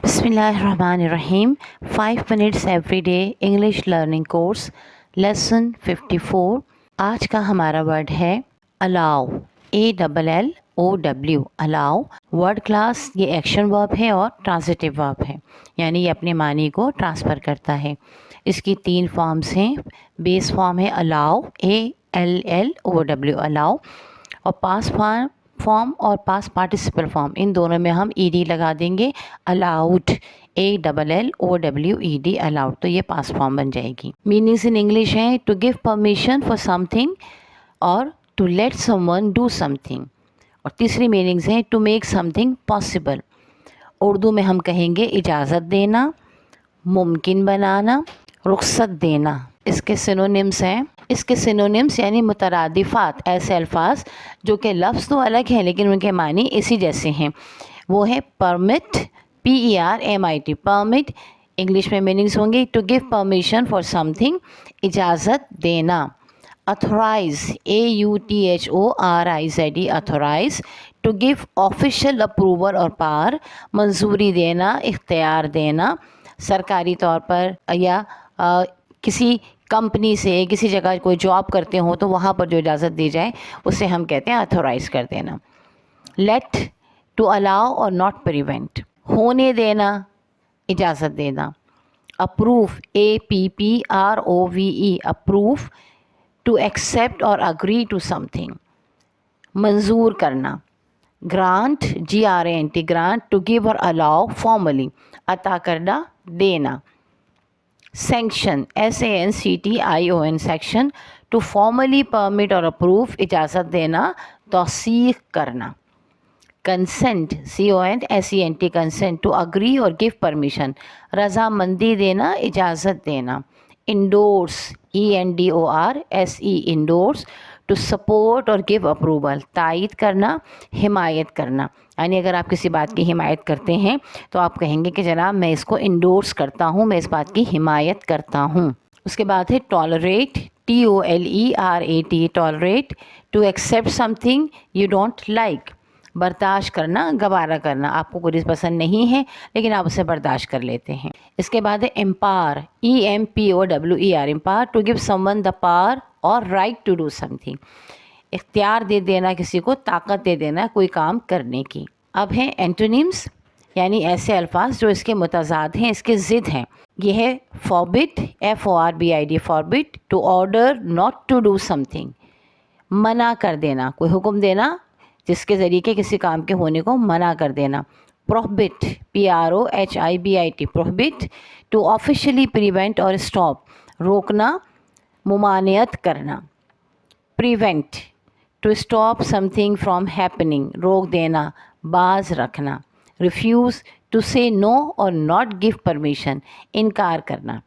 بسم اللہ الرحمن الرحیم 5 minutes every day English learning course lesson 54۔ آج کا ہمارا ورڈ ہے الاؤ، ALLOW، الاؤ۔ ورڈ کلاس یہ ایکشن ورب ہے اور ٹرانزٹیو ورب ہے، یعنی یہ اپنے معنی کو ٹرانسفر کرتا ہے۔ اس کی 3 فارمز ہیں۔ بیس فارم ہے الاؤ، ALLOW، الاؤ، اور پاس فارم اور پاس پارٹیسپل فارم، ان دونوں میں ہم ED لگا دیں گے۔ الاؤڈ، ALLOWED، الاؤڈ، تو یہ پاس فارم بن جائے گی۔ میننگس ان انگلش ہیں to give permission for something اور to let someone do something, اور تیسری میننگس ہیں to make something possible. Urdu میں ہم کہیں گے اجازت دینا، ممکن بنانا، رخصت دینا۔ اس کے سینونیمس ہیں، اس کے سینونیمس یعنی مترادفات، ایسے الفاظ جو کہ لفظ تو الگ ہیں لیکن ان کے معنی اسی جیسے ہیں، وہ ہے پرمٹ، PERMIT، پرمٹ۔ انگلش میں میننگس ہوں گے to give permission for something, اجازت دینا۔ Authorize, AUTHORIZE، authorize, to give official approval اور پار، منظوری دینا، اختیار دینا۔ سرکاری طور پر یا کسی کمپنی سے کسی جگہ کوئی جاب کرتے ہوں تو وہاں پر جو اجازت دی جائے اسے ہم کہتے ہیں اتھورائز کر دینا۔ لیٹ، ٹو الاؤ اور ناٹ پریونٹ، ہونے دینا، اجازت دینا۔ اپروف، APPROVE، اپروف، ٹو ایکسیپٹ اور اگری ٹو سم تھنگ، منظور کرنا۔ Grant, GRANT، grant, to give اور الاؤ فارملی، عطا کرنا، دینا۔ Sanction, SANCTION، section, to formally permit اور اپروف، اجازت دینا، توثیق کرنا۔ Consent, CONSENT، consent, to agree اور گیو پرمیشن، رضامندی دینا، اجازت دینا۔ Indoors, ENDORSE، indoors, to support اور گیو اپروول، تائید کرنا، حمایت کرنا۔ یعنی اگر آپ کسی بات کی حمایت کرتے ہیں تو آپ کہیں گے کہ جناب میں اس کو انڈورس کرتا ہوں، میں اس بات کی حمایت کرتا ہوں۔ اس کے بعد ہے tolerate, TOLERAT، tolerate, to accept something you don't like, برداشت کرنا، گوارا کرنا۔ آپ کو کوئی چیز پسند نہیں ہے لیکن آپ اسے برداشت کر لیتے ہیں۔ اس کے بعد ہے empower, EMPOWER، empower, to give someone the power اور right to do something, اختیار دے دینا، کسی کو طاقت دے دینا کوئی کام کرنے کی۔ اب ہیں اینٹونیمس، یعنی ایسے الفاظ جو اس کے متضاد ہیں، اس کے ضد ہیں۔ یہ ہے forbid, FORBID، forbid, to order not to do something, منع کر دینا، کوئی حکم دینا جس کے ذریعے کے کسی کام کے ہونے کو منع کر دینا۔ Prohibit, PROHIBIT، prohibit, to officially prevent اور اسٹاپ، روکنا، ممانعت کرنا۔ Prevent, to stop something from happening, روک دینا، باز رکھنا۔ ریفیوز، ٹو سے نو اور ناٹ گیو پرمیشن، انکار کرنا۔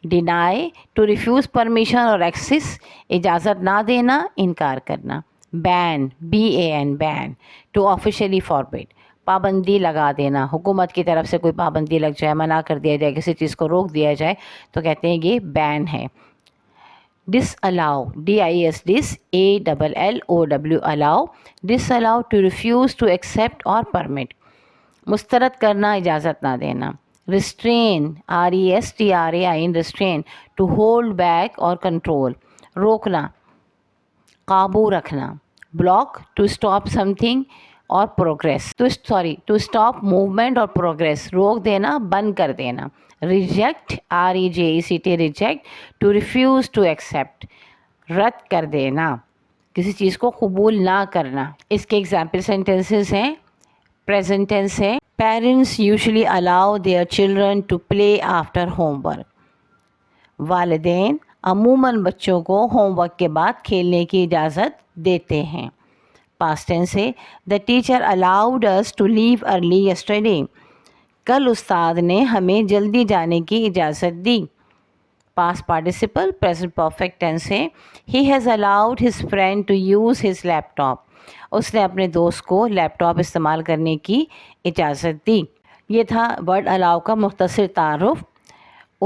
ڈینائی، ٹو ریفیوز پرمیشن اور ایکسس، اجازت نہ دینا، انکار کرنا۔ بین، BAN، بین، ٹو آفیشلی فاربڈ، پابندی لگا دینا، حکومت کی طرف سے کوئی پابندی لگ جائے، منع کر دیا جائے، کسی چیز کو روک دیا جائے تو کہتے ہیں یہ بین ہے۔ Disallow, DIS، dis, ALLOW، allow, disallow, to refuse to accept اور پرمٹ، مسترد کرنا، اجازت نہ دینا۔ Restrain, RESTRAIN، restrain, to hold back اور کنٹرول، روکنا، قابو رکھنا۔ Block, to stop something اور پروگریس، ٹو اسٹاپ موومنٹ اور پروگریس، روک دینا، بند کر دینا۔ Reject, REJECT، reject, to refuse to accept, رد کر دینا، کسی چیز کو قبول نہ کرنا۔ اس کے ایگزامپل سینٹینسز ہیں، پریزنٹ ٹینس ہے، parents usually allow their children to play after homework, والدین عموماً بچوں کو ہوم ورک کے بعد کھیلنے کی اجازت دیتے ہیں۔ پاسٹ ٹینس ہے، the teacher allowed us to leave early yesterday, کل استاد نے ہمیں جلدی جانے کی اجازت دی۔ Past participle, present perfect tense ہے، he has allowed his friend to use his laptop, اس نے اپنے دوست کو لیپ ٹاپ استعمال کرنے کی اجازت دی۔ یہ تھا ورڈ الاؤ کا مختصر تعارف۔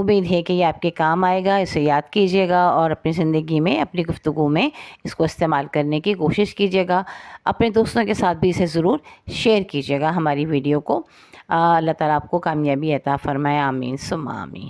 امید ہے کہ یہ آپ کے کام آئے گا، اسے یاد کیجیے گا اور اپنی زندگی میں، اپنی گفتگو میں اس کو استعمال کرنے کی کوشش کیجیے گا۔ اپنے دوستوں کے ساتھ بھی اسے ضرور شیئر کیجیے گا ہماری ویڈیو کو۔ اللہ تعالیٰ آپ کو کامیابی عطا فرمائے، آمین ثم آمین۔